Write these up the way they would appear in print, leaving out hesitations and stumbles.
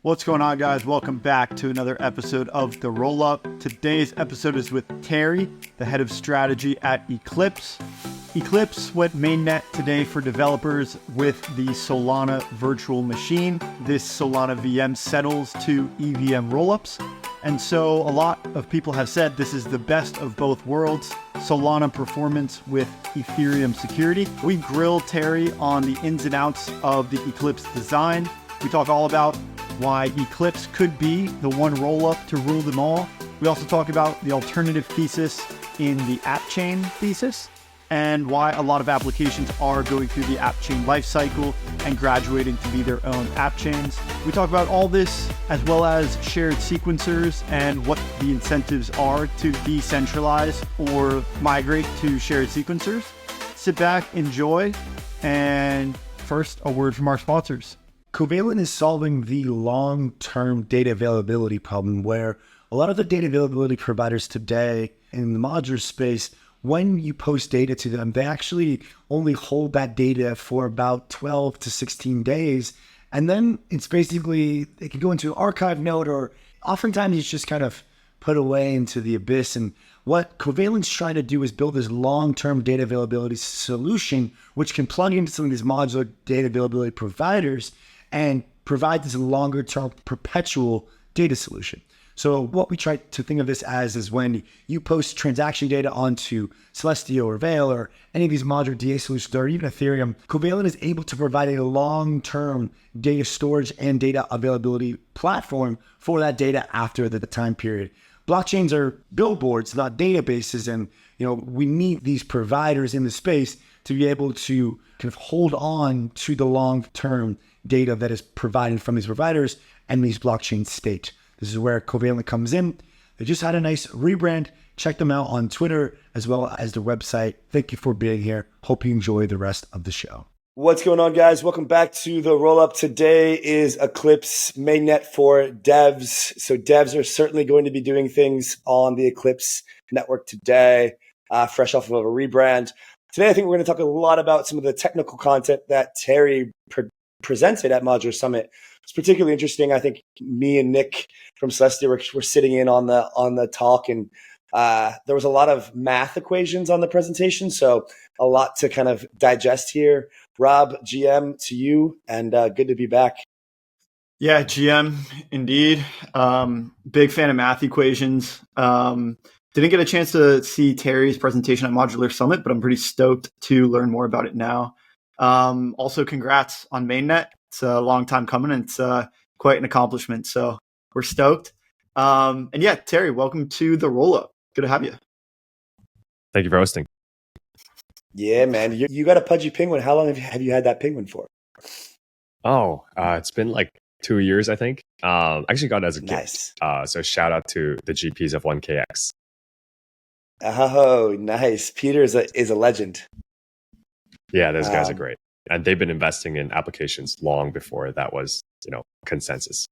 What's going on, guys? Welcome back to another episode of The Rollup. Today's episode is with Terry, the head of strategy at Eclipse. Eclipse went mainnet today for developers with the Solana virtual machine. This Solana VM settles to EVM rollups. And so a lot of people have said this is the best of both worlds, Solana performance with Ethereum security. We grilled Terry on the ins and outs of the Eclipse design. We talk all about why Eclipse could be the one rollup to rule them all. We also talk about the alternative thesis in the Appchain thesis and why a lot of applications are going through the Appchain lifecycle and graduating to be their own app chains. We talk about all this as well as shared sequencers and what the incentives are to decentralize or migrate to shared sequencers. Sit back, enjoy, and first, a word from our sponsors. Covalent is solving the long-term data availability problem where a lot of the data availability providers today in the modular space, when you post data to them, they actually only hold that data for about 12 to 16 days. And then it's basically, it can go into an archive node or oftentimes it's just kind of put away into the abyss. And what Covalent's trying to do is build this long-term data availability solution, which can plug into some of these modular data availability providers and provide this longer-term perpetual data solution. So what we try to think of this as is when you post transaction data onto Celestio or Veil or any of these modular DA solutions or even Ethereum, Covalent is able to provide a long-term data storage and data availability platform for that data after the time period. Blockchains are billboards, not databases, and we need these providers in the space to be able to kind of hold on to the long-term data that is provided from these providers and these blockchain state. This is where Covalent comes in. They just had a nice rebrand. Check them out on Twitter as well as the website. Thank you for being here. Hope you enjoy the rest of the show. What's going on, guys? Welcome back to the Rollup. Today is Eclipse mainnet for devs. So devs are certainly going to be doing things on the Eclipse network today, fresh off of a rebrand. Today, I think we're going to talk a lot about some of the technical content that Terry presented at Modular Summit. It's particularly interesting. I think me and Nick from Celestia were sitting in on the talk, and there was a lot of math equations on the presentation, so a lot to kind of digest here. Rob, GM, to you, and good to be back. Yeah, GM, indeed. Big fan of math equations. Didn't get a chance to see Terry's presentation at Modular Summit, but I'm pretty stoked to learn more about it now. Also, congrats on mainnet. It's a long time coming, and it's quite an accomplishment. So we're stoked. And yeah, Terry, welcome to the Rollup. Good to have you. Thank you for hosting. Yeah, man. You got a pudgy penguin. How long have you had that penguin for? Oh, it's been like 2 years, I think. I actually got it as a Nice. gift. So shout out to the GPs of 1KX. Oh, nice. Peter is a legend. Yeah, those guys are great. And they've been investing in applications long before that was, consensus.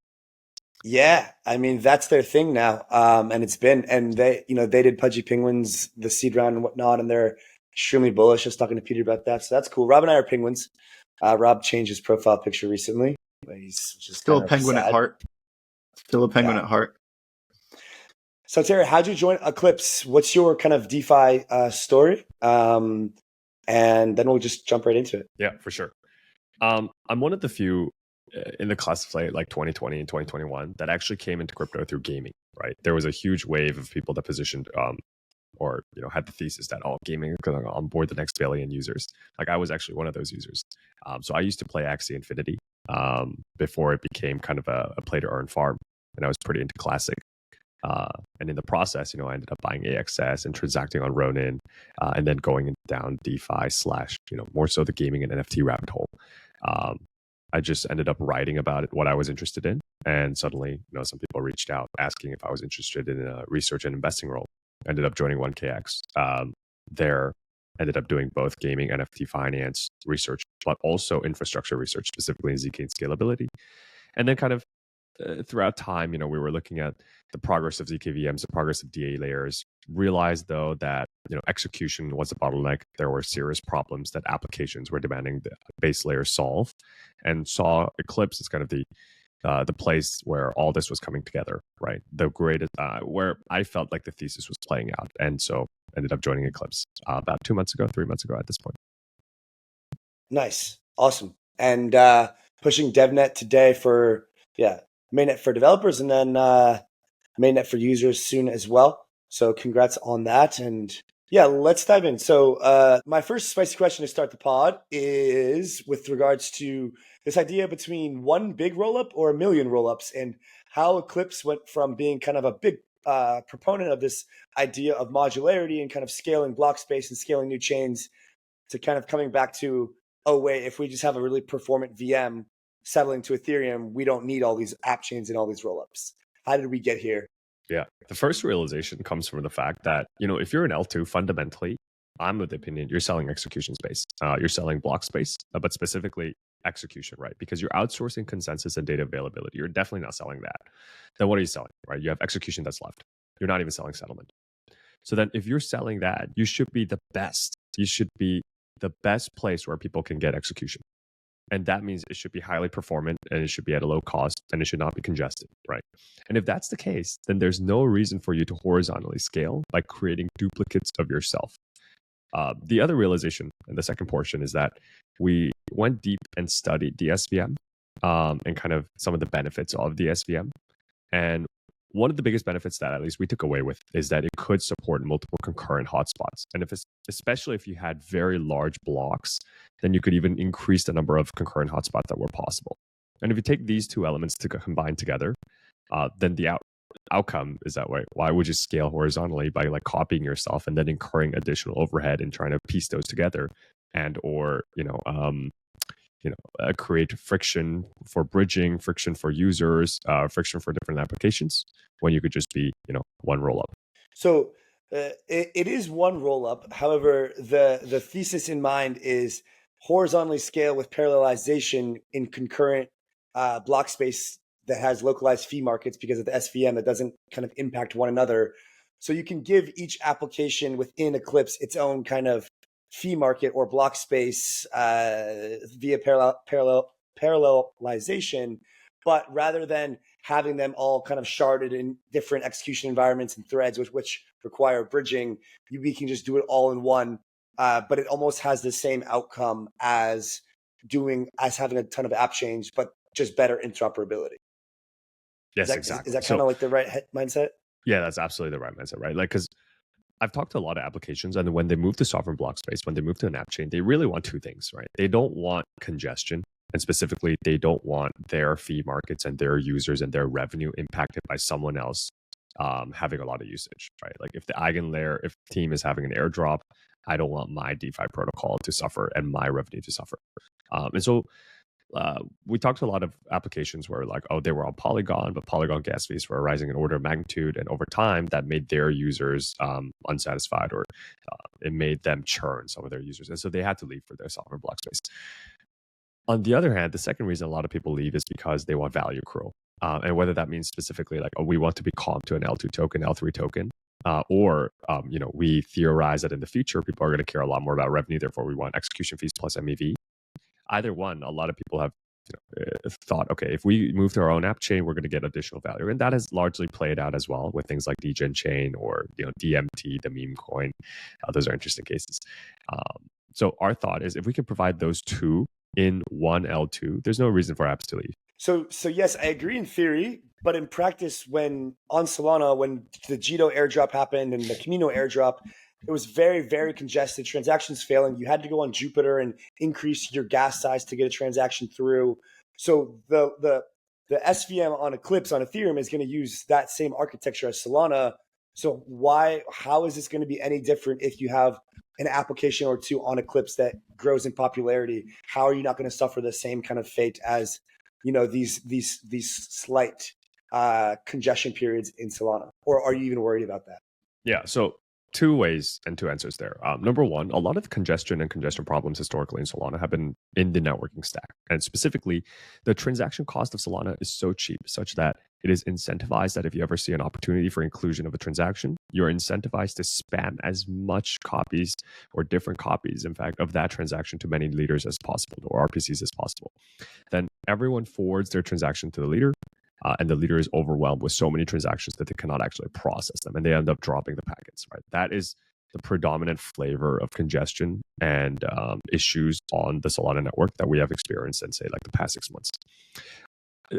Yeah, I mean, that's their thing now. And they did Pudgy Penguins, the seed round and whatnot, and they're extremely bullish. Just talking to Peter about that. So that's cool. Rob and I are penguins. Rob changed his profile picture recently. He's just still a penguin at heart. Still a penguin at heart. So Terry, how'd you join Eclipse? What's your kind of DeFi story? And then we'll just jump right into it. Yeah, for sure. I'm one of the few in the class of like 2020 and 2021 that actually came into crypto through gaming, right? There was a huge wave of people that positioned or had the thesis that gaming is going to onboard the next billion users. Like I was actually one of those users. So I used to play Axie Infinity before it became kind of a play to earn farm, and I was pretty into Classic. And in the process, I ended up buying AXS and transacting on Ronin, and then going down DeFi / more so the gaming and NFT rabbit hole. I just ended up writing about it, what I was interested in. And suddenly, some people reached out asking if I was interested in a research and investing role. Ended up joining 1KX. There, ended up doing both gaming, NFT finance research, but also infrastructure research, specifically in ZK and scalability. And then kind of throughout time, we were looking at the progress of ZK VMs, the progress of DA layers, realized though that, execution was a bottleneck. There were serious problems that applications were demanding the base layer solve, and saw Eclipse as kind of the the place where all this was coming together, right? The greatest, where I felt like the thesis was playing out. And so ended up joining Eclipse about 3 months ago at this point. Nice. Awesome. And pushing DevNet today for, mainnet for developers, and then mainnet for users soon as well. So congrats on that. And let's dive in. So my first spicy question to start the pod is with regards to this idea between one big rollup or a million rollups, and how Eclipse went from being kind of a big proponent of this idea of modularity and kind of scaling block space and scaling new chains to kind of coming back to, oh, wait, if we just have a really performant VM settling to Ethereum, we don't need all these app chains and all these rollups. How did we get here? Yeah. The first realization comes from the fact that, if you're an L2, fundamentally, I'm of the opinion you're selling execution space. You're selling block space, but specifically execution, right? Because you're outsourcing consensus and data availability. You're definitely not selling that. Then what are you selling, right? You have execution that's left. You're not even selling settlement. So then if you're selling that, you should be the best. You should be the best place where people can get execution. And that means it should be highly performant, and it should be at a low cost, and it should not be congested, right? And if that's the case, then there's no reason for you to horizontally scale by creating duplicates of yourself. The other realization in the second portion is that we went deep and studied the SVM and kind of some of the benefits of the SVM. And one of the biggest benefits that at least we took away with is that it could support multiple concurrent hotspots. And especially if you had very large blocks, then you could even increase the number of concurrent hotspots that were possible. And if you take these two elements to combine together, then the outcome is that way. Why would you scale horizontally by like copying yourself and then incurring additional overhead and trying to piece those together, and or create friction for bridging, friction for users, friction for different applications, when you could just be, one rollup. So it is one rollup. However, the thesis in mind is horizontally scale with parallelization in concurrent block space that has localized fee markets because of the SVM that doesn't kind of impact one another. So you can give each application within Eclipse its own kind of fee market or block space via parallelization, but rather than having them all kind of sharded in different execution environments and threads, which require bridging, we can just do it all in one. But it almost has the same outcome as having a ton of app chains, but just better interoperability. Yes, exactly. Is that kind of like the right mindset? Yeah, that's absolutely the right mindset, right? Like, because I've talked to a lot of applications, and when they move to sovereign block space, when they move to an app chain, they really want two things, right? They don't want congestion, and specifically, they don't want their fee markets and their users and their revenue impacted by someone else having a lot of usage, right? Like if the eigenlayer, if the team is having an airdrop, I don't want my DeFi protocol to suffer and my revenue to suffer. And so we talked to a lot of applications where like, they were on Polygon, but Polygon gas fees were rising in order of magnitude. And over time, that made their users unsatisfied, or it made them churn some of their users. And so they had to leave for their sovereign block space. On the other hand, the second reason a lot of people leave is because they want value accrual. And whether that means specifically like, we want to be comped to an L2 token, L3 token, or we theorize that in the future, people are going to care a lot more about revenue. Therefore, we want execution fees plus MEV. Either one, a lot of people have thought, okay, if we move to our own app chain, we're going to get additional value. And that has largely played out as well with things like Degen Chain or DMT, the meme coin. Those are interesting cases. So our thought is if we can provide those two in one L2, there's no reason for apps to leave. So yes, I agree in theory, but in practice, when on Solana, when the Jito airdrop happened and the Camino airdrop, it was very, very congested, transactions failing. You had to go on Jupiter and increase your gas size to get a transaction through. So the SVM on Eclipse on Ethereum is going to use that same architecture as Solana. So how is this going to be any different if you have an application or two on Eclipse that grows in popularity? How are you not going to suffer the same kind of fate as these slight congestion periods in Solana? Or are you even worried about that? Yeah. So two ways and two answers there. Number one, a lot of congestion problems historically in Solana have been in the networking stack. And specifically, the transaction cost of Solana is so cheap such that it is incentivized that if you ever see an opportunity for inclusion of a transaction, you're incentivized to spam as much copies or different copies, in fact, of that transaction to many leaders as possible or RPCs as possible. Then everyone forwards their transaction to the leader, and the leader is overwhelmed with so many transactions that they cannot actually process them, and they end up dropping the packets, right? That is the predominant flavor of congestion and issues on the Solana network that we have experienced in, say, like the past 6 months.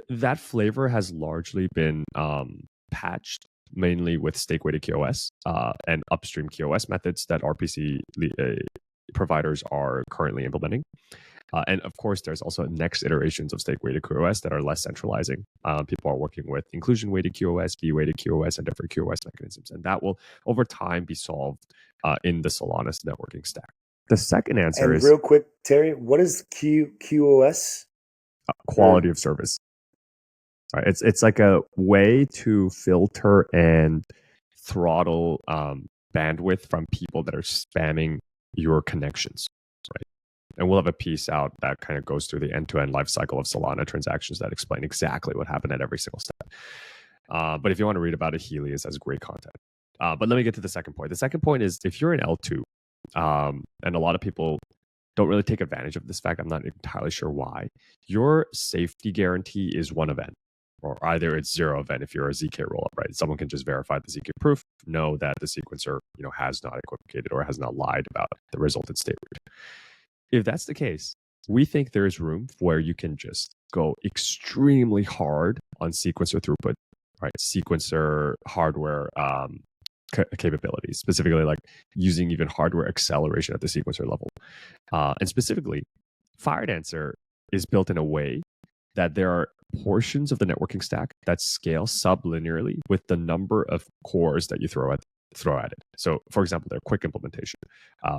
That flavor has largely been patched mainly with stake-weighted QoS and upstream QoS methods that RPC providers are currently implementing. And of course, there's also next iterations of stake-weighted QoS that are less centralizing. People are working with inclusion-weighted QoS, fee-weighted QoS, and different QoS mechanisms. And that will, over time, be solved in the Solana's networking stack. The second answer is... real quick, Terry, what is QoS? Quality of service. Right. It's like a way to filter and throttle bandwidth from people that are spamming your connections. Right. And we'll have a piece out that kind of goes through the end-to-end life cycle of Solana transactions that explain exactly what happened at every single step. But if you want to read about it, Helios has great content. But let me get to the second point. The second point is if you're an L2, and a lot of people don't really take advantage of this fact, I'm not entirely sure why, your safety guarantee is one event. Or either it's 0 event if you're a ZK rollup, right? Someone can just verify the ZK proof, know that the sequencer, has not equivocated or has not lied about the resultant state root. If that's the case, we think there is room where you can just go extremely hard on sequencer throughput, right? Sequencer hardware capabilities, specifically like using even hardware acceleration at the sequencer level. And specifically, FireDancer is built in a way that there are portions of the networking stack that scale sublinearly with the number of cores that you throw at it. So, for example, their quick implementation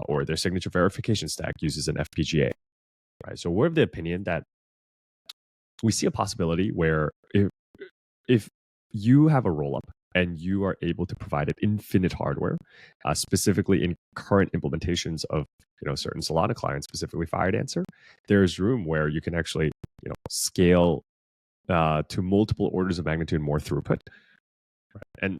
or their signature verification stack uses an FPGA. Right. So, we're of the opinion that we see a possibility where if you have a rollup and you are able to provide it infinite hardware, specifically in current implementations of certain Solana clients, specifically FireDancer, there's room where you can actually scale to multiple orders of magnitude more throughput. Right? And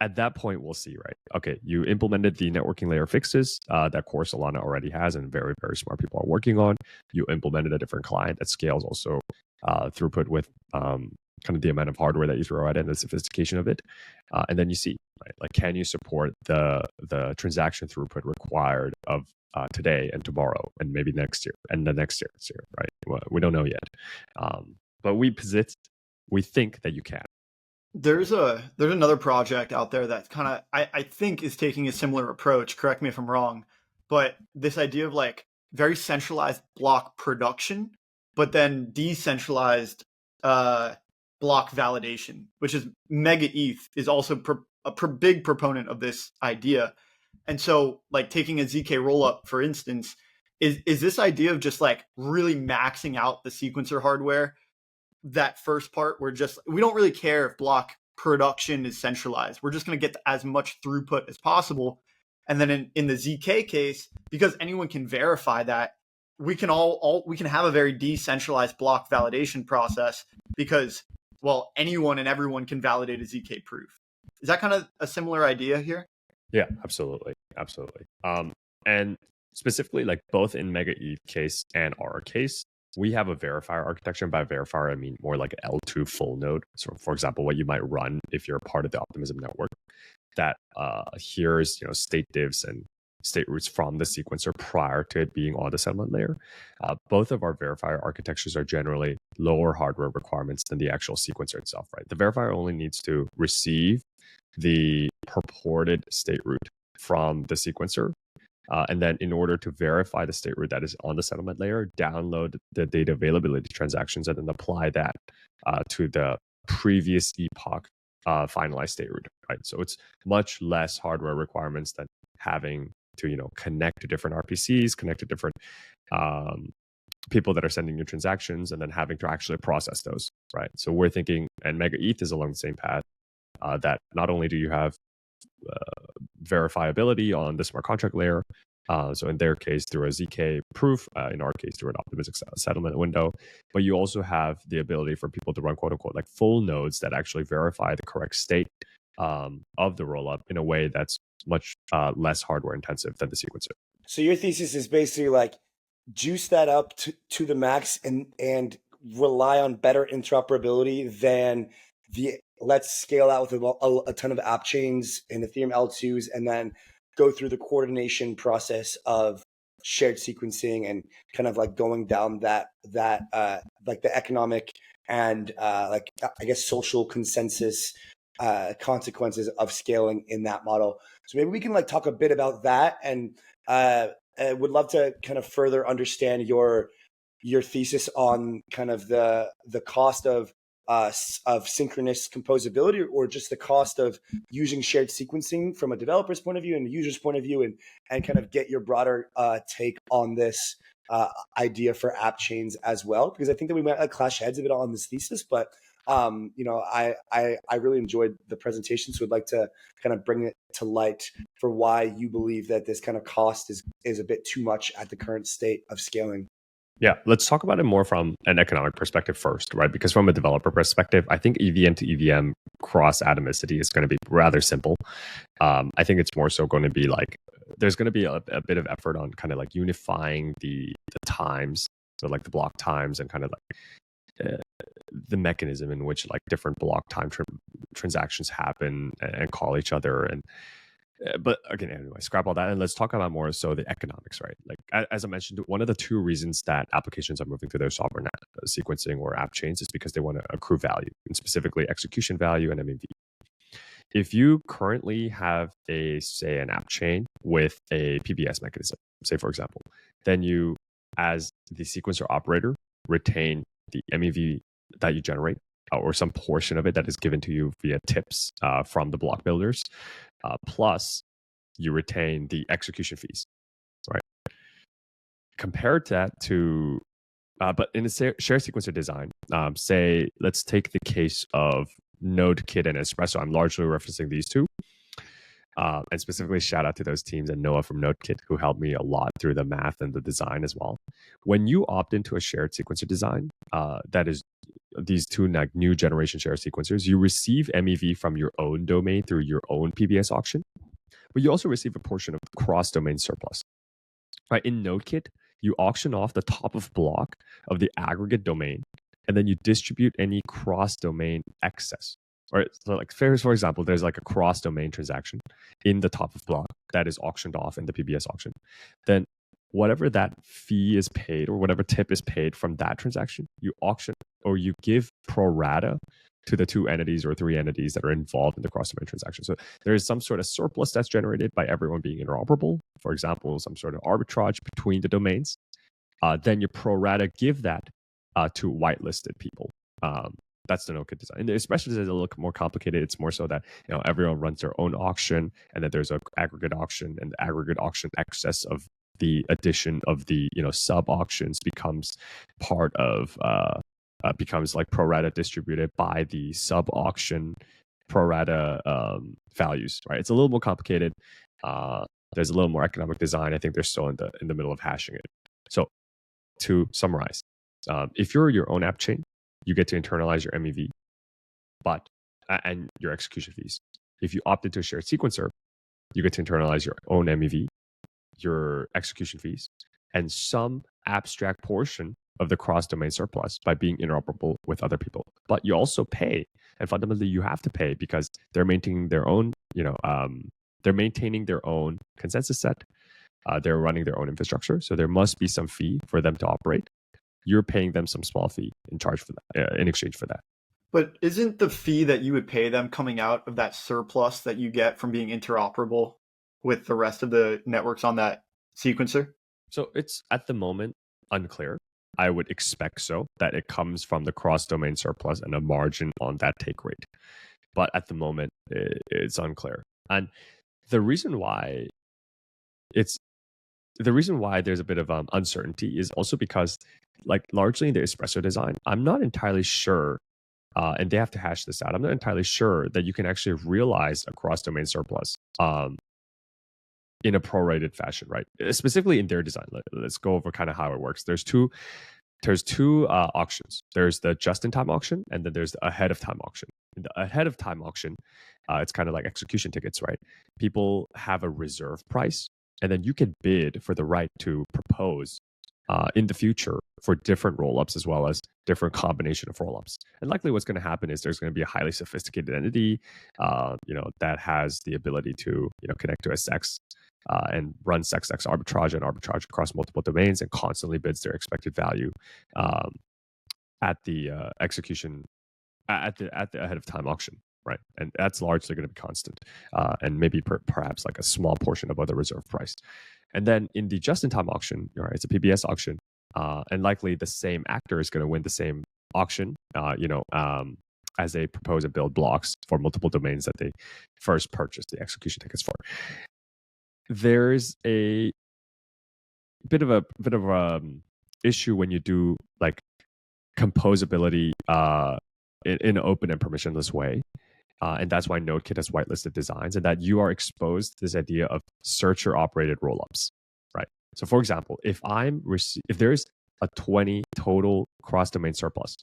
at that point, we'll see, right? Okay, you implemented the networking layer fixes that core Solana already has and very, very smart people are working on. You implemented a different client that scales also throughput with kind of the amount of hardware that you throw at it and the sophistication of it. And then you see, right? Like, can you support the transaction throughput required of today and tomorrow and maybe next year and the next year, right? Well, we don't know yet. But we think that you can. There's another project out there that kind of I think is taking a similar approach. Correct me if I'm wrong, but this idea of like very centralized block production, but then decentralized block validation, which is Mega ETH is also a big proponent of this idea. And so, like taking a ZK rollup, for instance, is this idea of just like really maxing out the sequencer hardware. That first part, we don't really care if block production is centralized. We're just going to get as much throughput as possible. And then in the ZK case, because anyone can verify that, we can we can have a very decentralized block validation process because, well, anyone and everyone can validate a ZK proof. Is that kind of a similar idea here? Yeah, absolutely. And specifically, like both in Mega ETH case and our case, we have a verifier architecture. And by verifier, I mean more like L2 full node. So, for example, what you might run if you're a part of the Optimism network that hears state diffs and state roots from the sequencer prior to it being on the settlement layer. Both of our verifier architectures are generally lower hardware requirements than the actual sequencer itself, right? The verifier only needs to receive the purported state root from the sequencer. And then in order to verify the state root that is on the settlement layer, download the data availability transactions and then apply that to the previous epoch finalized state root, right? So it's much less hardware requirements than having to, connect to different RPCs, connect to different people that are sending you transactions and then having to actually process those, right? So we're thinking, and Mega ETH is along the same path, that not only do you have verifiability on the smart contract layer, so in their case through a ZK proof, in our case through an optimistic settlement window, but you also have the ability for people to run quote unquote like full nodes that actually verify the correct state of the rollup in a way that's much less hardware intensive than the sequencer. So your thesis is basically like juice that up to the max and rely on better interoperability than the let's scale out with a ton of app chains and Ethereum L2s and then go through the coordination process of shared sequencing and kind of like going down that like the economic and like I guess social consensus consequences of scaling in that model. So maybe we can like talk a bit about that, and I would love to kind of further understand your thesis on kind of the cost of synchronous composability, or just the cost of using shared sequencing from a developer's point of view and a user's point of view, and kind of get your broader take on this idea for app chains as well, because I think that we might clash heads a bit on this thesis, but I really enjoyed the presentation, so I'd like to kind of bring it to light for why you believe that this kind of cost is a bit too much at the current state of scaling. Yeah, let's talk about it more from an economic perspective first, right? Because from a developer perspective, I think EVM to EVM cross atomicity is going to be rather simple. I think it's more so going to be like there's going to be a bit of effort on kind of like unifying the times, so like the block times and kind of like the mechanism in which like different block time transactions happen and call each other. And but again, anyway, scrap all that and let's talk about more so the economics, right? Like as I mentioned, one of the two reasons that applications are moving to their sovereign sequencing or app chains is because they want to accrue value, and specifically execution value and MEV. If you currently have say an app chain with a PBS mechanism, say for example, then you, as the sequencer operator, retain the MEV that you generate, or some portion of it that is given to you via tips from the block builders, plus you retain the execution fees, right? Compared that to, but in a shared sequencer design, say, let's take the case of NodeKit and Espresso. I'm largely referencing these two. And specifically shout out to those teams and Noah from NodeKit who helped me a lot through the math and the design as well. When you opt into a shared sequencer design, that is these two like new generation shared sequencers, you receive MEV from your own domain through your own PBS auction, but you also receive a portion of cross-domain surplus. Right? In NodeKit, you auction off the top of block of the aggregate domain, and then you distribute any cross-domain excess. Or so like for example, there's like a cross-domain transaction in the top of block that is auctioned off in the PBS auction. Then whatever that fee is paid or whatever tip is paid from that transaction, you auction or you give pro rata to the two entities or three entities that are involved in the cross-domain transaction. So there is some sort of surplus that's generated by everyone being interoperable. For example, some sort of arbitrage between the domains. Then you pro rata give that to whitelisted people. That's the NodeKit design. And especially as it look more complicated, it's more so that everyone runs their own auction, and then there's an aggregate auction, and the aggregate auction excess of the addition of the sub auctions becomes part of becomes like pro rata distributed by the sub auction pro rata values. Right? It's a little more complicated. There's a little more economic design. I think they're still in the middle of hashing it. So to summarize, if you're your own app chain, you get to internalize your MEV, and your execution fees. If you opt into a shared sequencer, you get to internalize your own MEV, your execution fees, and some abstract portion of the cross-domain surplus by being interoperable with other people. But you also pay, and fundamentally you have to pay because they're maintaining their own, they're maintaining their own consensus set. They're running their own infrastructure, so there must be some fee for them to operate. You're paying them some small fee in exchange for that. But isn't the fee that you would pay them coming out of that surplus that you get from being interoperable with the rest of the networks on that sequencer? So it's at the moment unclear. I would expect so, that it comes from the cross-domain surplus and a margin on that take rate. But at the moment, it's unclear. And the reason why there's a bit of uncertainty is also because, like, largely in the Espresso design, I'm not entirely sure, and they have to hash this out, I'm not entirely sure that you can actually realize a cross-domain surplus in a prorated fashion, right? Specifically in their design. Let's go over kind of how it works. There's two auctions. There's the just-in-time auction, and then there's the ahead-of-time auction. In the ahead-of-time auction, it's kind of like execution tickets, right? People have a reserve price, and then you can bid for the right to propose in the future for different rollups as well as different combination of rollups. And likely what's going to happen is there's going to be a highly sophisticated entity, that has the ability to, connect to a SEX and run SEX arbitrage and arbitrage across multiple domains and constantly bids their expected value at the execution at the ahead of time auction. Right. And that's largely going to be constant and maybe perhaps like a small portion above the reserve price. And then in the just-in-time auction, right, it's a PBS auction, and likely the same actor is going to win the same auction, as they propose and build blocks for multiple domains that they first purchased the execution tickets for. There's a bit of a issue when you do like composability in an open and permissionless way. And that's why NodeKit has whitelisted designs, and that you are exposed to this idea of searcher operated rollups, right? So for example, if there's a 20 total cross domain surplus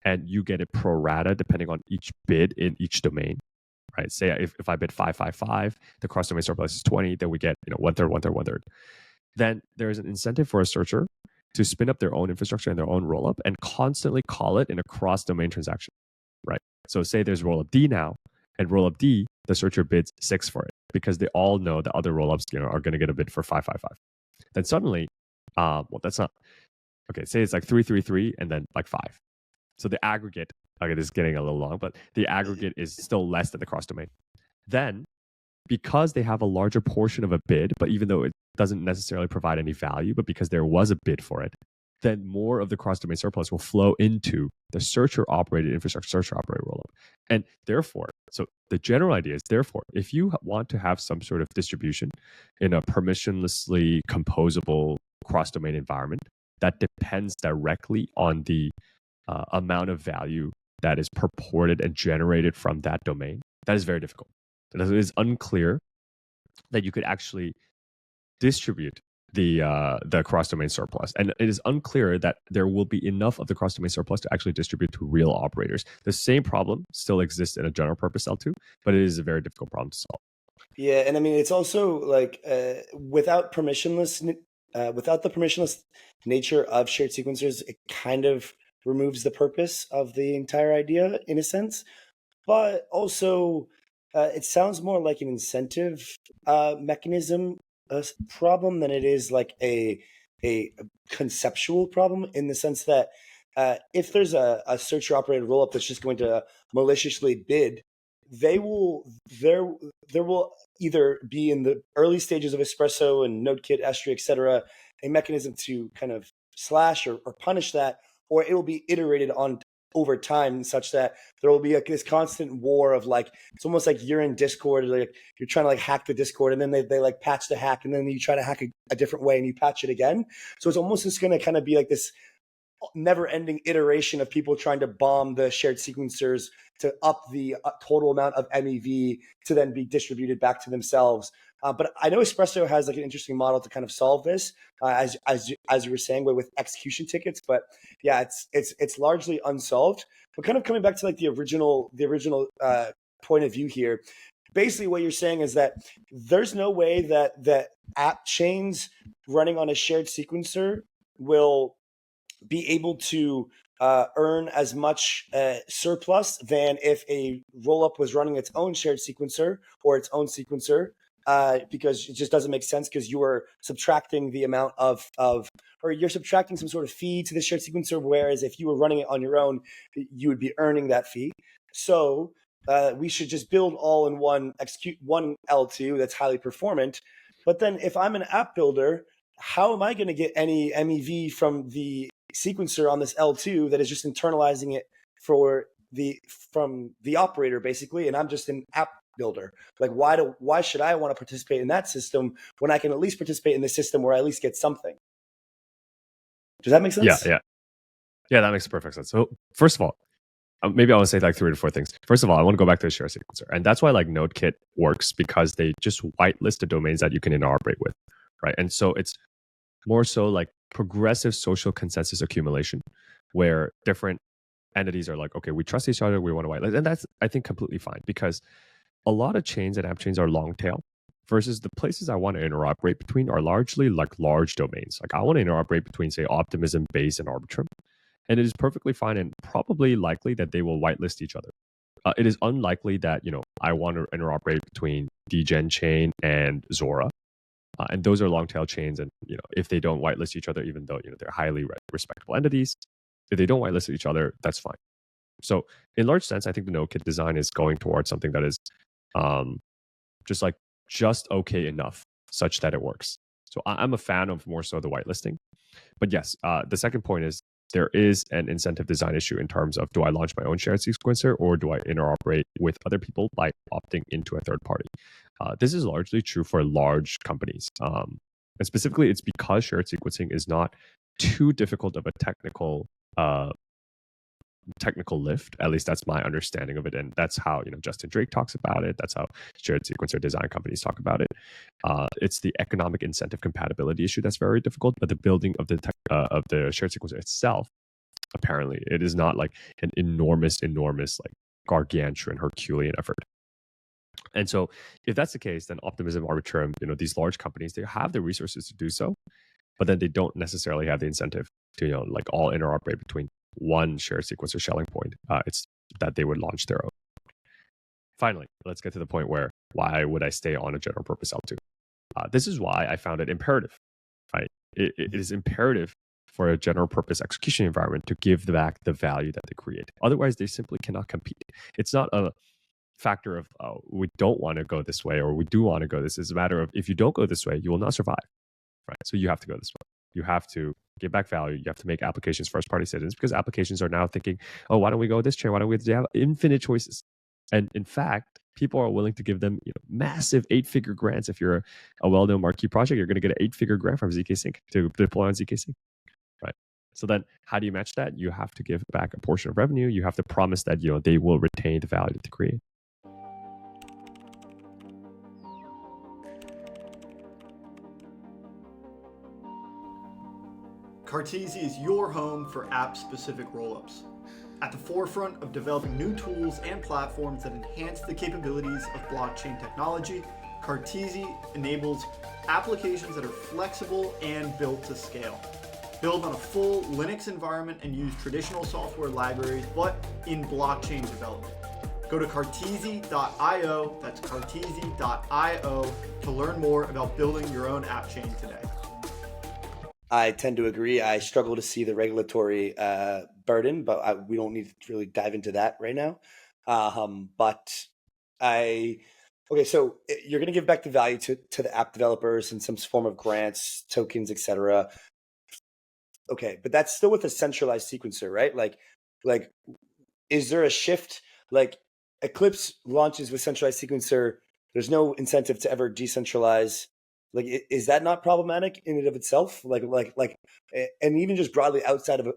and you get it pro rata depending on each bid in each domain, right? Say if I bid 555, the cross domain surplus is 20, then we get, one third. Then there's an incentive for a searcher to spin up their own infrastructure and their own rollup and constantly call it in a cross domain transaction, right? So say there's rollup D now, and rollup D, the searcher bids 6 for it because they all know the other rollups, are going to get a bid for 555. Then suddenly, that's not okay. Say it's like 333 and then like 5. So the aggregate, okay, this is getting a little long, but the aggregate is still less than the cross domain. Then, because they have a larger portion of a bid, but even though it doesn't necessarily provide any value, but because there was a bid for it, then more of the cross-domain surplus will flow into the searcher-operated infrastructure, searcher-operated rollup. And therefore, so the general idea is, therefore, if you want to have some sort of distribution in a permissionlessly composable cross-domain environment, that depends directly on the amount of value that is purported and generated from that domain. That is very difficult. It is unclear that you could actually distribute the cross-domain surplus. And it is unclear that there will be enough of the cross-domain surplus to actually distribute to real operators. The same problem still exists in a general purpose L2, but it is a very difficult problem to solve. Yeah, and I mean, it's also like without the permissionless nature of shared sequencers, it kind of removes the purpose of the entire idea in a sense. But also, it sounds more like an incentive mechanism problem than it is like a conceptual problem, in the sense that if there's a searcher operated rollup that's just going to maliciously bid, there will either be in the early stages of Espresso and NodeKit, S3, etc., a mechanism to kind of slash or punish that, or it will be iterated on over time, such that there will be like this constant war of like, it's almost like you're in Discord, like you're trying to like hack the Discord, and then they like patch the hack, and then you try to hack a different way and you patch it again. So it's almost just going to kind of be like this never ending iteration of people trying to bomb the shared sequencers to up the total amount of MEV to then be distributed back to themselves. But I know Espresso has like an interesting model to kind of solve this, as you were saying, with execution tickets. But yeah, it's largely unsolved. But kind of coming back to like the original point of view here, basically what you're saying is that there's no way that app chains running on a shared sequencer will be able to earn as much surplus than if a rollup was running its own shared sequencer or its own sequencer, because it just doesn't make sense, because you are subtracting the amount of or you're subtracting some sort of fee to the shared sequencer, whereas if you were running it on your own, you would be earning that fee. So we should just build all in one, execute one L2 that's highly performant. But then if I'm an app builder, how am I going to get any MEV from the sequencer on this L2 that is just internalizing it from the operator, basically, and I'm just an app builder? Like, why should I want to participate in that system when I can at least participate in the system where I at least get something? Does that make sense? Yeah, that makes perfect sense. So first of all, maybe I want to say like 3 to 4 things. First of all, I want to go back to the share sequencer, and that's why like NodeKit works, because they just whitelist the domains that you can interoperate with, right? And so it's more so like progressive social consensus accumulation, where different entities are like, okay, we trust each other, we want to whitelist. And that's, I think, completely fine, because a lot of chains and app chains are long tail. versus the places I want to interoperate between are largely like large domains. Like I want to interoperate between, say, Optimism, Base, and Arbitrum. And it is perfectly fine and probably likely that they will whitelist each other. It is unlikely that, I want to interoperate between Degen Chain and Zora. And those are long tail chains. And, if they don't whitelist each other, even though, they're highly respectable entities, if they don't whitelist each other, that's fine. So in large sense, I think the NodeKit design is going towards something that is just okay enough such that it works. So I'm a fan of more so the whitelisting. But yes, the second point is there is an incentive design issue in terms of, do I launch my own shared sequencer or do I interoperate with other people by opting into a third party? This is largely true for large companies. And specifically, it's because shared sequencing is not too difficult of a technical lift. At least that's my understanding of it, and that's how Justin Drake talks about it. That's how shared sequencer design companies talk about it. It's the economic incentive compatibility issue that's very difficult, but the building of the shared sequencer itself, apparently, it is not like an enormous like gargantuan Herculean effort. And so, if that's the case, then Optimism, Arbitrum, these large companies, they have the resources to do so, but then they don't necessarily have the incentive to like all interoperate between one shared sequencer shelling point. It's that they would launch their own. Finally, let's get to the point where why would I stay on a general purpose L2? This is why I found it imperative. Right? It is imperative for a general purpose execution environment to give back the value that they create. Otherwise, they simply cannot compete. It's not a factor of, we don't want to go this way or we do want to go this. It's a matter of, if you don't go this way, you will not survive. Right? So you have to go this way. You have to give back value. You have to make applications first-party citizens, because applications are now thinking, oh, why don't we go this chain? Why don't we have infinite choices? And in fact, people are willing to give them massive 8-figure grants. If you're a well-known marquee project, you're going to get an 8-figure grant from ZK Sync to deploy on ZK Sync. Right? So then how do you match that? You have to give back a portion of revenue. You have to promise that they will retain the value that they create. Cartesia is your home for app-specific rollups. At the forefront of developing new tools and platforms that enhance the capabilities of blockchain technology, Cartesia enables applications that are flexible and built to scale. Build on a full Linux environment and use traditional software libraries, but in blockchain development. Go to cartesia.io, that's cartesia.io, to learn more about building your own app chain today. I tend to agree. I struggle to see the regulatory burden, but we don't need to really dive into that right now. So you're going to give back the value to the app developers in some form of grants, tokens, etc. Okay, but that's still with a centralized sequencer, right? Like, is there a shift? Like, Eclipse launches with centralized sequencer. There's no incentive to ever decentralize. Like, is that not problematic in and of itself? And even just broadly outside of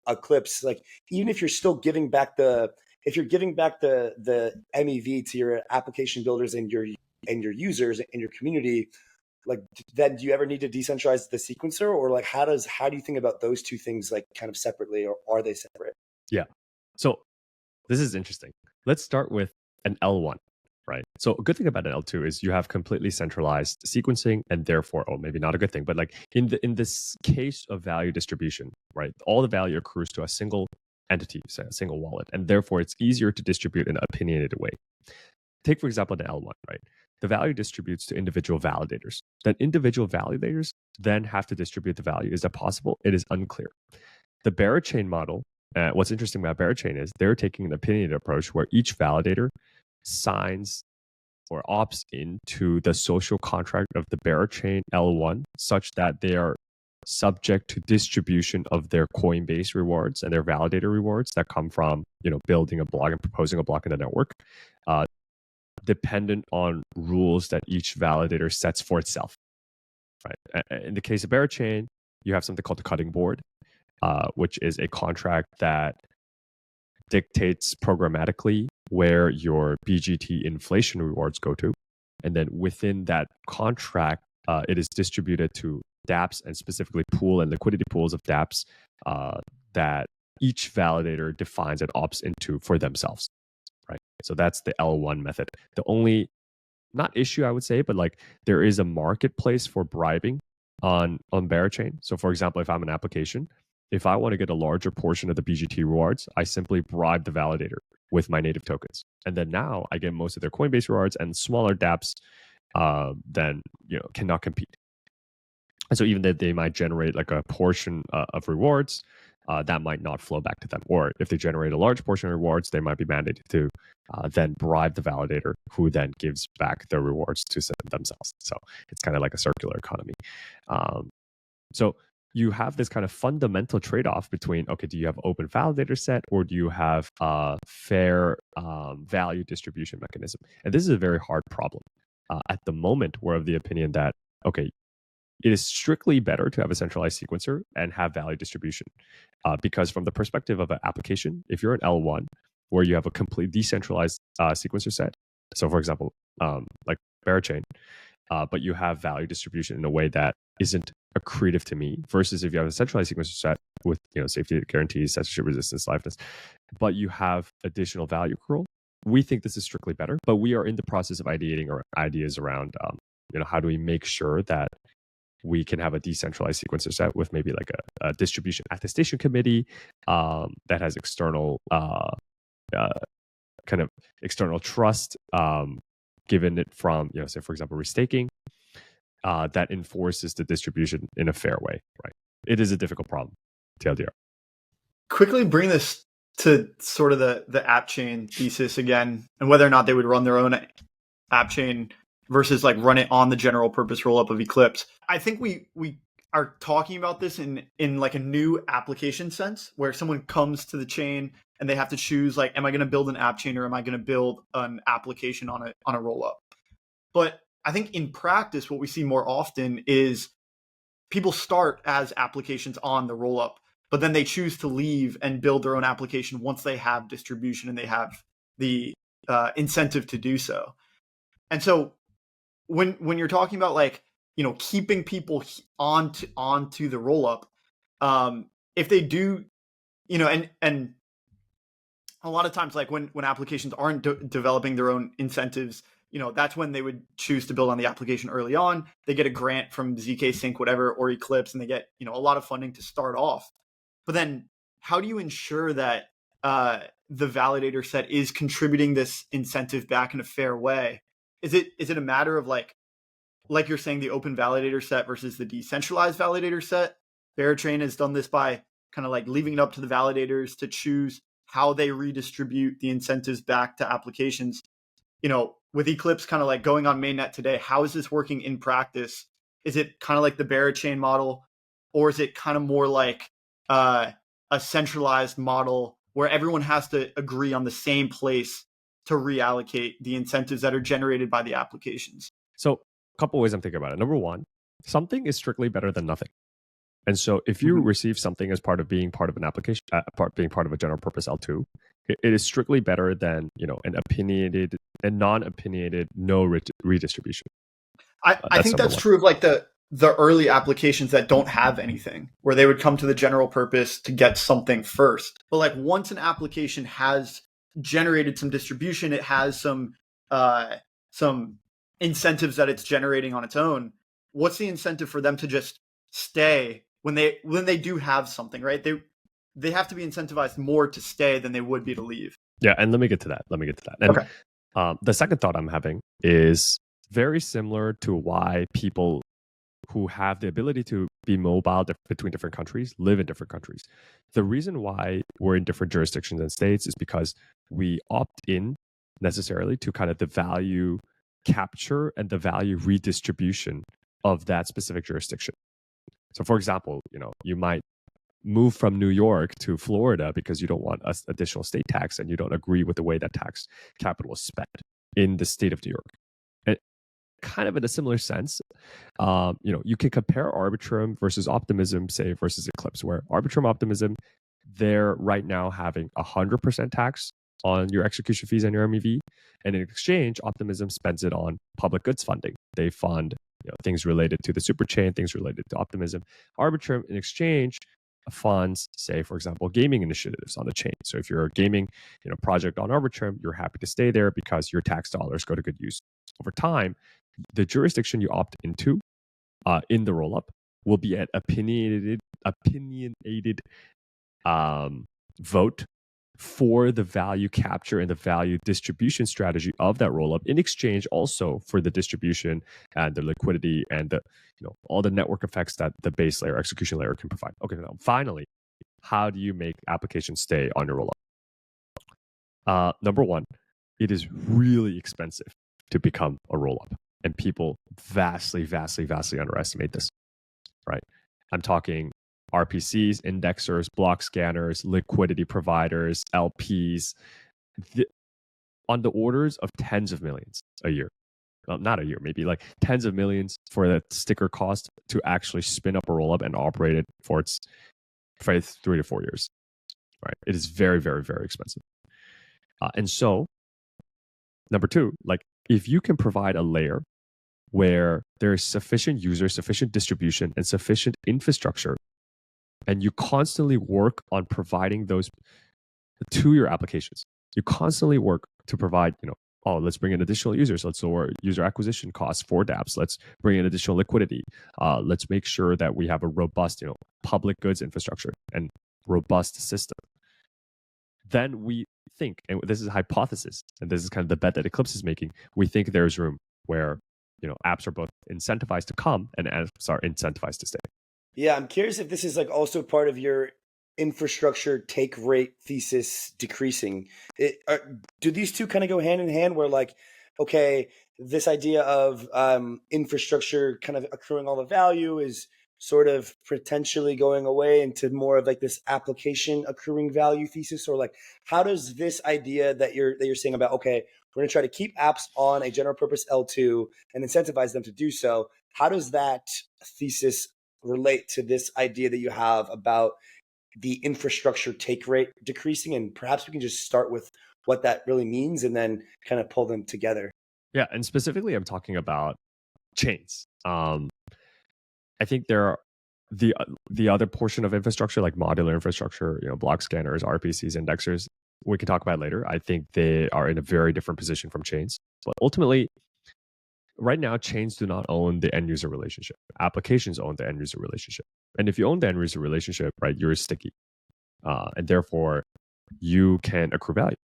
Eclipse, like, even if you're still giving back the MEV to your application builders and your users and your community, like, then do you ever need to decentralize the sequencer, or like, how do you think about those two things, like, kind of separately, or are they separate? Yeah. So this is interesting. Let's start with an L1. Right. So a good thing about an L2 is you have completely centralized sequencing, and therefore, maybe not a good thing, but like in this case of value distribution, right, all the value accrues to a single entity, say a single wallet, and therefore it's easier to distribute in an opinionated way. Take, for example, the L1, right? The value distributes to individual validators. Then individual validators then have to distribute the value. Is that possible? It is unclear. The Berachain model, what's interesting about Berachain is they're taking an opinionated approach where each validator signs or opts into the social contract of the Berachain L1 such that they are subject to distribution of their Coinbase rewards and their validator rewards that come from building a block and proposing a block in the network, dependent on rules that each validator sets for itself. Right. In the case of Berachain, you have something called the cutting board, which is a contract that dictates programmatically where your BGT inflation rewards go to. And then within that contract, it is distributed to dApps, and specifically pool and liquidity pools of dApps that each validator defines and opts into for themselves. Right. So that's the L1 method. The only not issue, I would say, but like there is a marketplace for bribing on Berachain. So for example, if I'm an application, if I want to get a larger portion of the BGT rewards, I simply bribe the validator with my native tokens. And then now I get most of their Coinbase rewards, and smaller dApps then cannot compete. And so even that they might generate like a portion of rewards, that might not flow back to them. Or if they generate a large portion of rewards, they might be mandated to then bribe the validator, who then gives back their rewards to themselves. So it's kind of like a circular economy. So you have this kind of fundamental trade-off between, okay, do you have open validator set, or do you have a fair value distribution mechanism? And this is a very hard problem. At the moment, we're of the opinion that, okay, it is strictly better to have a centralized sequencer and have value distribution. Because from the perspective of an application, if you're an L1 where you have a complete decentralized sequencer set, so for example, like Berachain, but you have value distribution in a way that isn't accretive to me, versus if you have a centralized sequencer set with safety guarantees, censorship resistance, liveness, but you have additional value accrual, we think this is strictly better. But we are in the process of ideating our ideas around how do we make sure that we can have a decentralized sequencer set with maybe like a distribution attestation committee that has external kind of external trust given it from, say for example, restaking, that enforces the distribution in a fair way, right? It is a difficult problem, TLDR. Quickly bring this to sort of the app chain thesis again, and whether or not they would run their own app chain versus like run it on the general purpose rollup of Eclipse. I think we are talking about this in like a new application sense, where someone comes to the chain and they have to choose, like, am I going to build an app chain, or am I going to build an application on a rollup? But I think in practice, what we see more often is people start as applications on the rollup, but then they choose to leave and build their own application once they have distribution and they have the incentive to do so. And so when you're talking about like, keeping people onto the rollup, if they do, and a lot of times, like when applications aren't developing their own incentives, that's when they would choose to build on the application early on. They get a grant from ZK Sync, whatever, or Eclipse, and they get, a lot of funding to start off. But then how do you ensure that the validator set is contributing this incentive back in a fair way? Is it a matter of like you're saying, the open validator set versus the decentralized validator set? Berachain has done this by kind of like leaving it up to the validators to choose how they redistribute the incentives back to applications. With Eclipse kind of like going on mainnet today, how is this working in practice? Is it kind of like the Berachain model, or is it kind of more like a centralized model where everyone has to agree on the same place to reallocate the incentives that are generated by the applications? So a couple ways I'm thinking about it. Number one, something is strictly better than nothing. And so if you receive something as part of being part of an application, being part of a general purpose L2, it is strictly better than, an opinionated and non-opinionated no redistribution. I think that's true of like the early applications that don't have anything, where they would come to the general purpose to get something first. But like once an application has generated some distribution, it has some incentives that it's generating on its own. What's the incentive for them to just stay when they do have something, right? They have to be incentivized more to stay than they would be to leave. Yeah, and let me get to that. And okay. The second thought I'm having is very similar to why people who have the ability to be mobile between different countries live in different countries. The reason why we're in different jurisdictions and states is because we opt in necessarily to kind of the value capture and the value redistribution of that specific jurisdiction. So for example, you might move from New York to Florida because you don't want additional state tax and you don't agree with the way that tax capital is spent in the state of New York. And kind of in a similar sense, you can compare Arbitrum versus Optimism, say, versus Eclipse, where Arbitrum Optimism, they're right now having 100% tax on your execution fees and your MEV. And in exchange, Optimism spends it on public goods funding. They fund things related to the superchain, things related to Optimism. Arbitrum, in exchange, funds, say, for example, gaming initiatives on the chain. So if you're a gaming project on Arbitrum, you're happy to stay there because your tax dollars go to good use. Over time, the jurisdiction you opt into in the rollup will be an opinionated vote for the value capture and the value distribution strategy of that rollup, in exchange also for the distribution and the liquidity and the all the network effects that the base layer, execution layer can provide. Okay, now finally, how do you make applications stay on your rollup? Number one, it is really expensive to become a rollup, and people vastly underestimate this. Right? I'm talking RPCs, indexers, block scanners, liquidity providers, LPs, on the orders of tens of millions a year. Well, not a year, maybe like tens of millions for that sticker cost to actually spin up a rollup and operate it for its 3 to 4 years. Right? It is very expensive. And so, number two, like if you can provide a layer where there is sufficient users, sufficient distribution, and sufficient infrastructure, and you constantly work on providing those to your applications. You constantly work to provide, let's bring in additional users. Let's lower user acquisition costs for dApps. Let's bring in additional liquidity. Let's make sure that we have a robust, public goods infrastructure and robust system. Then we think, and this is a hypothesis, and this is kind of the bet that Eclipse is making, we think there's room where apps are both incentivized to come and apps are incentivized to stay. Yeah, I'm curious if this is like also part of your infrastructure take rate thesis decreasing. Do these two kind of go hand in hand where like, okay, this idea of infrastructure kind of accruing all the value is sort of potentially going away into more of like this application accruing value thesis? Or like, how does this idea that you're saying about, okay, we're going to try to keep apps on a general purpose L2 and incentivize them to do so, how does that thesis relate to this idea that you have about the infrastructure take rate decreasing? And perhaps we can just start with what that really means and then kind of pull them together. Yeah, and specifically I'm talking about chains. I think there are the other portion of infrastructure, like modular infrastructure, block scanners, RPCs, indexers, we can talk about later. I think they are in a very different position from chains. But ultimately, right now, chains do not own the end user relationship. Applications own the end user relationship. And if you own the end user relationship, right, you're sticky. And therefore, you can accrue value.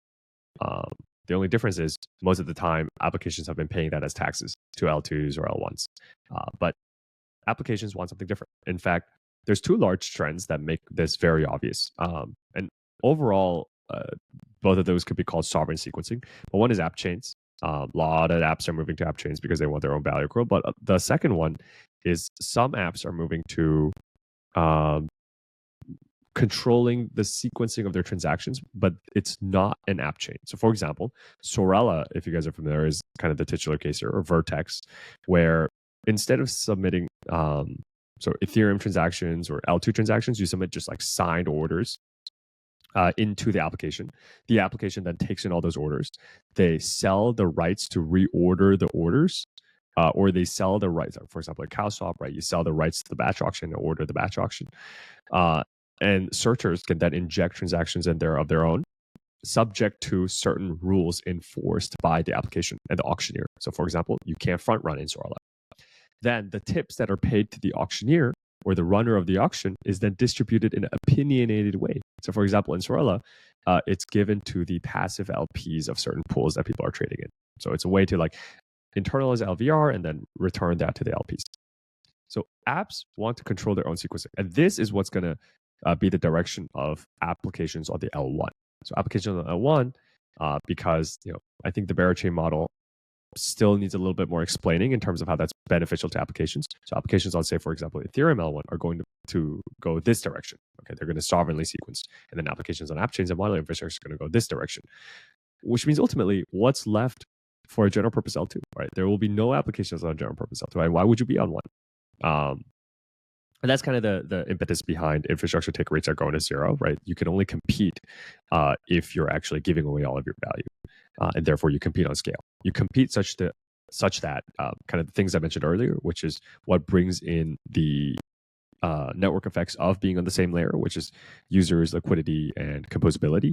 The only difference is most of the time, applications have been paying that as taxes to L2s or L1s. But applications want something different. In fact, there's two large trends that make this very obvious. And overall, both of those could be called sovereign sequencing. But one is app chains. A lot of apps are moving to app chains because they want their own value accrual. But the second one is some apps are moving to controlling the sequencing of their transactions, but it's not an app chain. So for example, Solana, if you guys are familiar, is kind of the titular case here, or Vertex, where instead of submitting so Ethereum transactions or L2 transactions, you submit just like signed orders into the application. The application then takes in all those orders. They sell the rights to reorder the orders, or they sell the rights. For example, at CowSwap, right? You sell the rights to the batch auction and order the batch auction. And searchers can then inject transactions in there of their own, subject to certain rules enforced by the application and the auctioneer. So, for example, you can't front run in Solana. Then the tips that are paid to the auctioneer or the runner of the auction is then distributed in an opinionated way. So for example, in Solana, it's given to the passive LPs of certain pools that people are trading in. So it's a way to like internalize LVR and then return that to the LPs. So apps want to control their own sequencing. And this is what's going to be the direction of applications on the L1. So applications on the L1, because I think the Berachain model still needs a little bit more explaining in terms of how that's beneficial to applications. So applications on, say, for example, Ethereum L1 are going to go this direction. Okay, they're going to sovereignly sequence. And then applications on app chains and modular infrastructure are going to go this direction, which means ultimately what's left for a general purpose L2, right? There will be no applications on a general purpose L2, right? Why would you be on one? And that's kind of the impetus behind infrastructure take rates are going to zero, right? You can only compete if you're actually giving away all of your value. And therefore you compete on scale. You compete such that kind of the things I mentioned earlier, which is what brings in the network effects of being on the same layer, which is users, liquidity, and composability.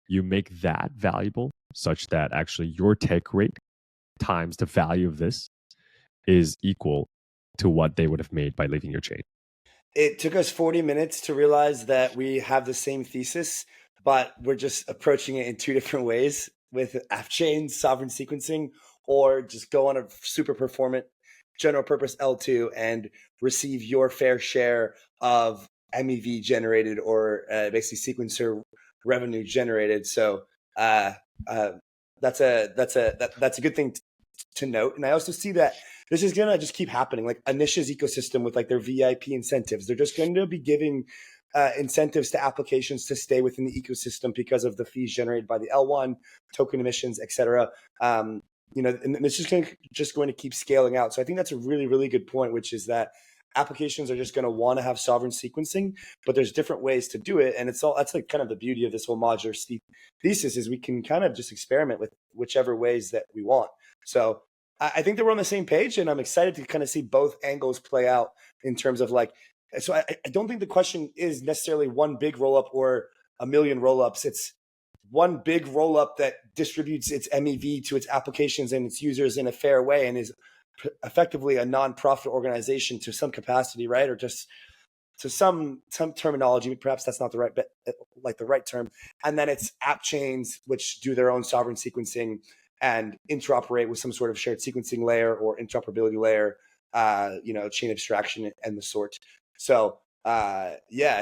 You make that valuable such that actually your take rate times the value of this is equal to what they would have made by leaving your chain. It took us 40 minutes to realize that we have the same thesis, but we're just approaching it in two different ways with Appchain sovereign sequencing, or just go on a super performant general purpose L2 and receive your fair share of MEV generated, or basically sequencer revenue generated. So that's a good thing to note. And I also see that this is going to just keep happening, like Anish's ecosystem with like their VIP incentives. They're just going to be giving incentives to applications to stay within the ecosystem because of the fees generated by the L1, token emissions, et cetera. And this is just going to keep scaling out. So I think that's a really, really good point, which is that applications are just going to want to have sovereign sequencing, but there's different ways to do it. And that's like kind of the beauty of this whole modular thesis, is we can kind of just experiment with whichever ways that we want. So I think that we're on the same page, and I'm excited to kind of see both angles play out in terms of like, so I don't think the question is necessarily one big rollup or a million rollups. It's one big rollup that distributes its MEV to its applications and its users in a fair way and is effectively a non-profit organization to some capacity, right? Or just to some terminology, perhaps that's not the right term. And then it's app chains, which do their own sovereign sequencing and interoperate with some sort of shared sequencing layer or interoperability layer, chain abstraction and the sort. So I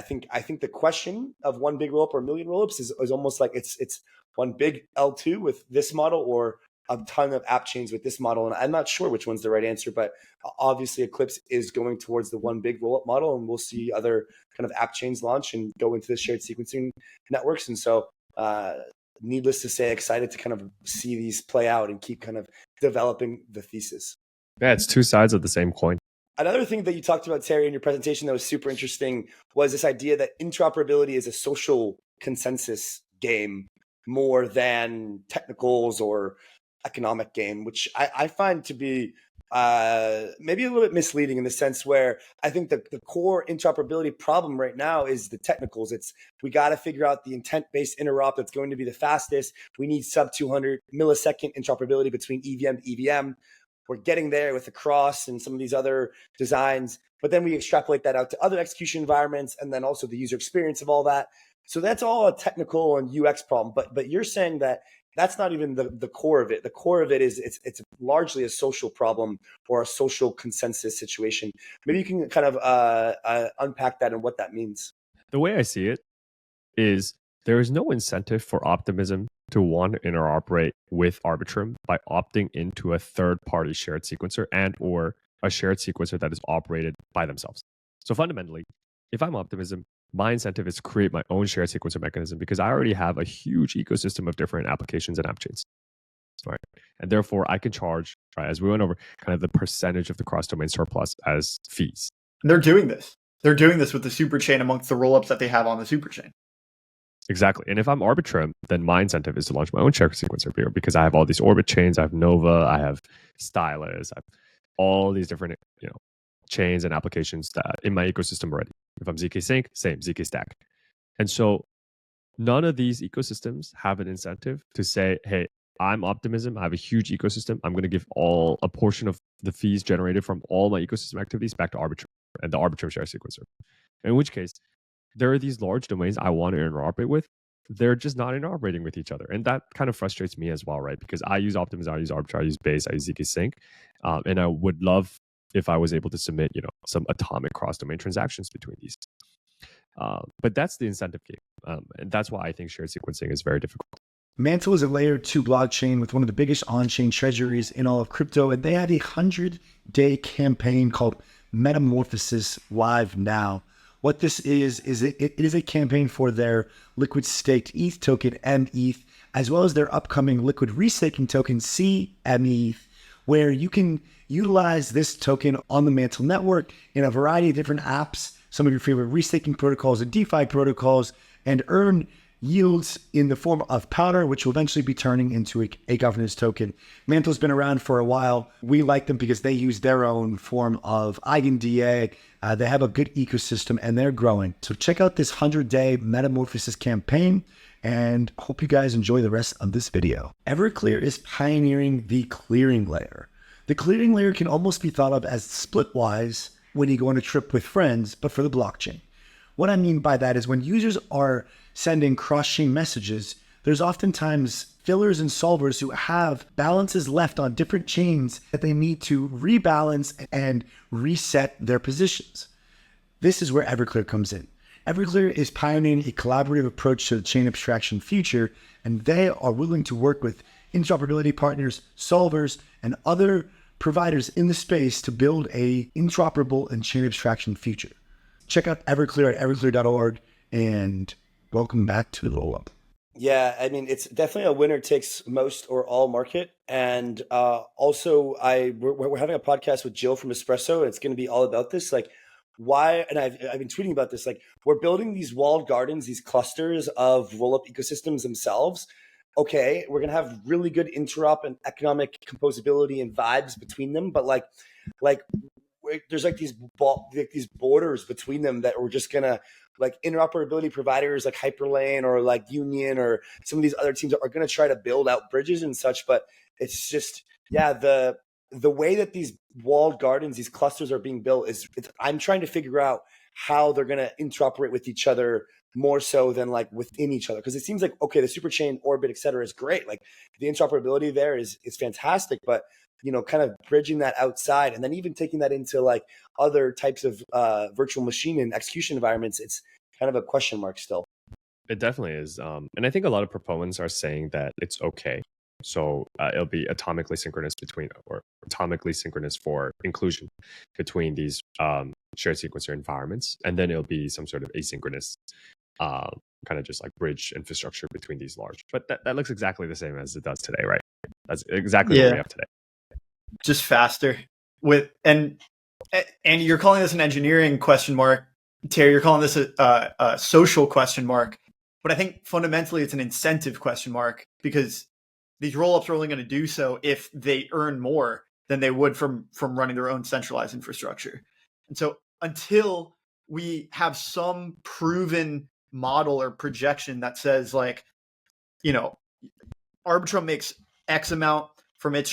think the question of one big rollup or a million rollups is almost like it's one big L2 with this model, or a ton of app chains with this model. And I'm not sure which one's the right answer, but obviously Eclipse is going towards the one big rollup model, and we'll see other kind of app chains launch and go into the shared sequencing networks. And so needless to say, excited to kind of see these play out and keep kind of developing the thesis. Yeah, it's two sides of the same coin. Another thing that you talked about, Terry, in your presentation that was super interesting was this idea that interoperability is a social consensus game more than technicals or economic game, which I find to be maybe a little bit misleading, in the sense where I think that the core interoperability problem right now is the technicals. We got to figure out the intent-based interop that's going to be the fastest. We need sub 200 millisecond interoperability between EVM to EVM. We're getting there with the cross and some of these other designs, but then we extrapolate that out to other execution environments, and then also the user experience of all that. So that's all a technical and UX problem. But you're saying that that's not even the core of it. The core of it is it's largely a social problem or a social consensus situation. Maybe you can kind of unpack that and what that means. The way I see it is there is no incentive for Optimism to want to interoperate with Arbitrum by opting into a third-party shared sequencer and or a shared sequencer that is operated by themselves. So fundamentally, if I'm Optimism, my incentive is to create my own shared sequencer mechanism, because I already have a huge ecosystem of different applications and app chains. Right. And therefore, I can charge, right, as we went over, kind of the percentage of the cross-domain surplus as fees. They're doing this. They're doing this with the superchain amongst the rollups that they have on the superchain. Exactly. And if I'm Arbitrum, then my incentive is to launch my own shared sequencer here, because I have all these Orbit chains, I have Nova, I have Stylus, I have all these different chains and applications that in my ecosystem already. If I'm ZK Sync, same, ZK Stack. And so none of these ecosystems have an incentive to say, hey, I'm Optimism, I have a huge ecosystem, I'm going to give a portion of the fees generated from all my ecosystem activities back to Arbitrum and the Arbitrum shared sequencer. In which case, there are these large domains I want to interoperate with. They're just not interoperating with each other. And that kind of frustrates me as well, right? Because I use Optimism, I use Arbitrum, I use Base, I use ZK Sync. And I would love if I was able to submit, some atomic cross-domain transactions between these. But that's the incentive game. And that's why I think shared sequencing is very difficult. Mantle is a layer 2 blockchain with one of the biggest on-chain treasuries in all of crypto, and they had a 100-day campaign called Metamorphosis live now. What this is it is a campaign for their liquid staked ETH token, METH, as well as their upcoming liquid restaking token, CMETH, where you can utilize this token on the Mantle network in a variety of different apps, some of your favorite restaking protocols and DeFi protocols, and earn yields in the form of powder, which will eventually be turning into a governance token. Mantle's been around for a while. We like them because they use their own form of EigenDA. They have a good ecosystem and they're growing. So check out this 100-day metamorphosis campaign and hope you guys enjoy the rest of this video. Everclear is pioneering the clearing layer. The clearing layer can almost be thought of as Splitwise when you go on a trip with friends, but for the blockchain. What I mean by that is when users are sending cross-chain messages, there's oftentimes fillers and solvers who have balances left on different chains that they need to rebalance and reset their positions. This is where Everclear comes in. Everclear is pioneering a collaborative approach to the chain abstraction future, and they are willing to work with interoperability partners, solvers, and other providers in the space to build a interoperable and chain abstraction future. Check out Everclear at everclear.org, and welcome back to the Rollup. Yeah, I mean, it's definitely a winner takes most or all market. And also, we're having a podcast with Jill from Espresso, and it's going to be all about this. Like, why? And I've been tweeting about this. Like, we're building these walled gardens, these clusters of rollup ecosystems themselves. Okay, we're going to have really good interop and economic composability and vibes between them, but like there's like these borders between them that we're just gonna, like, interoperability providers like Hyperlane or like Union or some of these other teams are gonna try to build out bridges and such. But it's just, yeah, the way that these walled gardens, these clusters are being built I'm trying to figure out how they're gonna interoperate with each other more so than like within each other. Because it seems like, okay, the superchain orbit, et cetera, is great. Like the interoperability there is fantastic, but kind of bridging that outside and then even taking that into like other types of virtual machine and execution environments, it's kind of a question mark still. It definitely is. And I think a lot of proponents are saying that it's okay. So it'll be atomically synchronous for inclusion between these shared sequencer environments. And then it'll be some sort of asynchronous kind of just like bridge infrastructure between these large. But that looks exactly the same as it does today, right? That's exactly what we have today. Just faster. And you're calling this an engineering question mark. Terry, you're calling this a social question mark. But I think fundamentally it's an incentive question mark, because these rollups are only going to do so if they earn more than they would from running their own centralized infrastructure. And so until we have some proven model or projection that says, like, Arbitrum makes X amount from its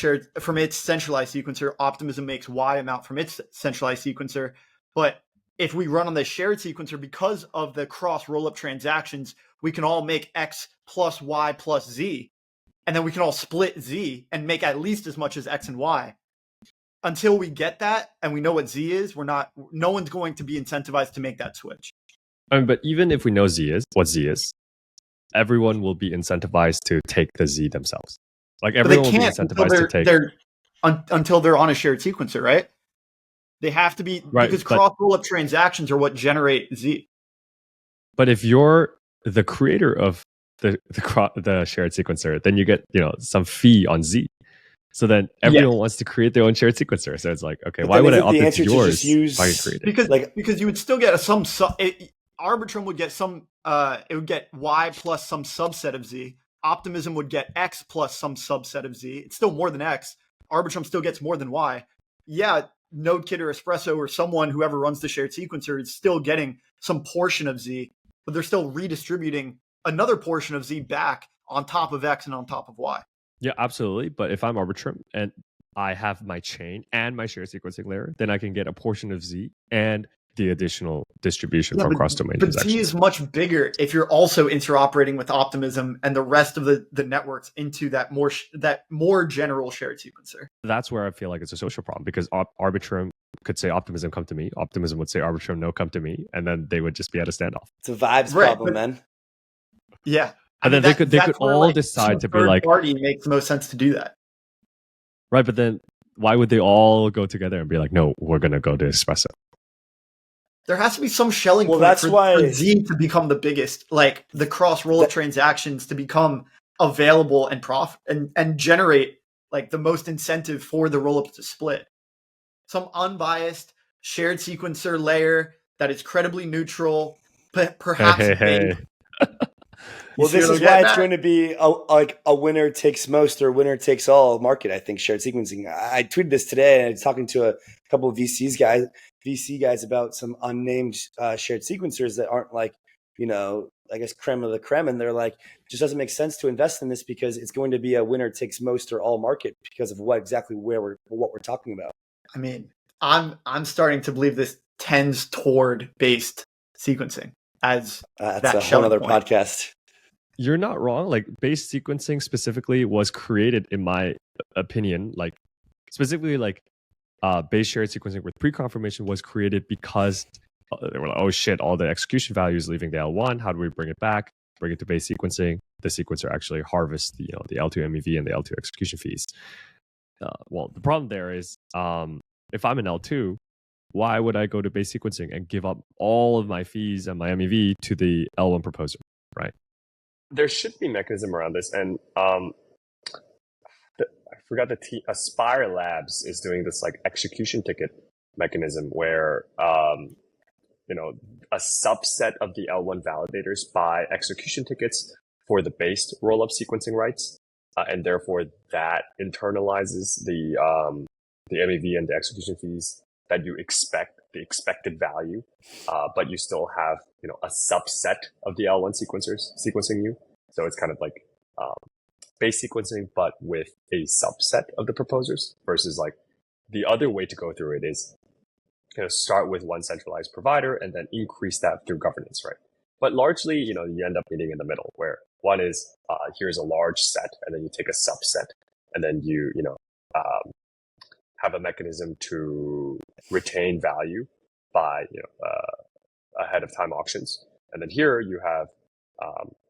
centralized sequencer, Optimism makes Y amount from its centralized sequencer. But if we run on the shared sequencer, because of the cross rollup transactions, we can all make X plus Y plus Z. And then we can all split Z and make at least as much as X and Y. Until we get that and we know what Z is, no one's going to be incentivized to make that switch. But even if we know what Z is, everyone will be incentivized to take the Z themselves. Like everyone will be incentivized to take until they're on a shared sequencer, right? They have to be, right, because cross rollup transactions are what generate Z. But if you're the creator of the shared sequencer, then you get some fee on Z. So then everyone wants to create their own shared sequencer. So it's like, okay, why would I opt into yours if I can create it? Because you would still get Arbitrum would get it would get Y plus some subset of Z. Optimism would get X plus some subset of Z. It's still more than X. Arbitrum still gets more than Y. Yeah, NodeKit or Espresso or whoever runs the shared sequencer is still getting some portion of Z, but they're still redistributing another portion of Z back on top of X and on top of Y. Yeah, absolutely. But if I'm Arbitrum and I have my chain and my shared sequencing layer, then I can get a portion of Z and the additional distribution from cross-domain transactions. But Z is much bigger if you're also interoperating with Optimism and the rest of the networks into that more general shared sequencer. That's where I feel like it's a social problem, because Arbitrum could say Optimism, come to me. Optimism would say Arbitrum, no, come to me. And then they would just be at a standoff. It's a vibes problem, man. Yeah. And then they could all decide to be like, party makes the most sense to do that. Right. But then why would they all go together and be like, no, we're going to go to Espresso? There has to be some shelling point for Z to become the biggest, like the cross rollup transactions to become available and profit and generate like the most incentive for the rollups to split. Some unbiased shared sequencer layer that is credibly neutral, perhaps hey. Well, see this what is I'm why getting it's at? going to be a winner takes most or winner takes all market. I think shared sequencing. I tweeted this today, and I was talking to a couple of VC guys about some unnamed shared sequencers that aren't like, I guess creme of the creme, and they're like, it just doesn't make sense to invest in this because it's going to be a winner takes most or all market because of what we're talking about. I mean, I'm starting to believe this tends toward based sequencing as That's that a whole selling other point. podcast. You're not wrong. Like base sequencing specifically was created, in my opinion, like specifically like base shared sequencing with pre-confirmation was created because they were like, oh shit, all the execution value is leaving the L1. How do we bring it back? Bring it to base sequencing. The sequencer actually harvests the L2 MEV and the L2 execution fees. Well, the problem there is if I'm an L2, why would I go to base sequencing and give up all of my fees and my MEV to the L1 proposer, right? There should be a mechanism around this, and I forgot Aspire Labs is doing this like execution ticket mechanism where a subset of the L1 validators buy execution tickets for the based rollup sequencing rights, and therefore that internalizes the MEV and the execution fees that you expect, the expected value, but you still have a subset of the L1 sequencers sequencing you. So it's kind of like base sequencing, but with a subset of the proposers versus like the other way to go through it is start with one centralized provider and then increase that through governance, right? But largely, you end up meeting in the middle where one is here's a large set, and then you take a subset, and then you have a mechanism to retain value by ahead of time auctions, and then here you have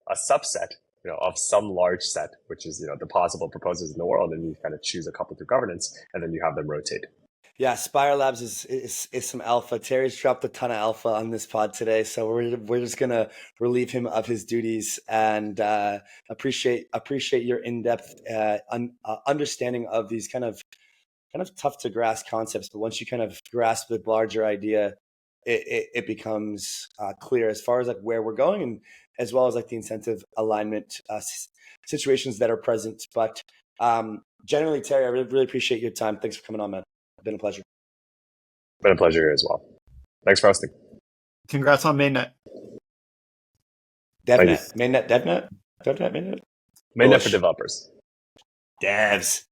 a subset of some large set, which is the possible proposers in the world, and you kind of choose a couple through governance, and then you have them rotate. Yeah, Spire Labs is some alpha. Terry's dropped a ton of alpha on this pod today, so we're just gonna relieve him of his duties and appreciate your in-depth understanding of these kind of tough to grasp concepts. But once you kind of grasp the larger idea, it becomes clear as far as like where we're going, and as well as like the incentive alignment situations that are present. But generally, Terry, I really appreciate your time. Thanks for coming on, man. Been a pleasure. Been a pleasure here as well. Thanks for hosting. Congrats on mainnet. DevNet. Mainnet, DevNet? DevNet, mainnet? Mainnet for developers. Devs.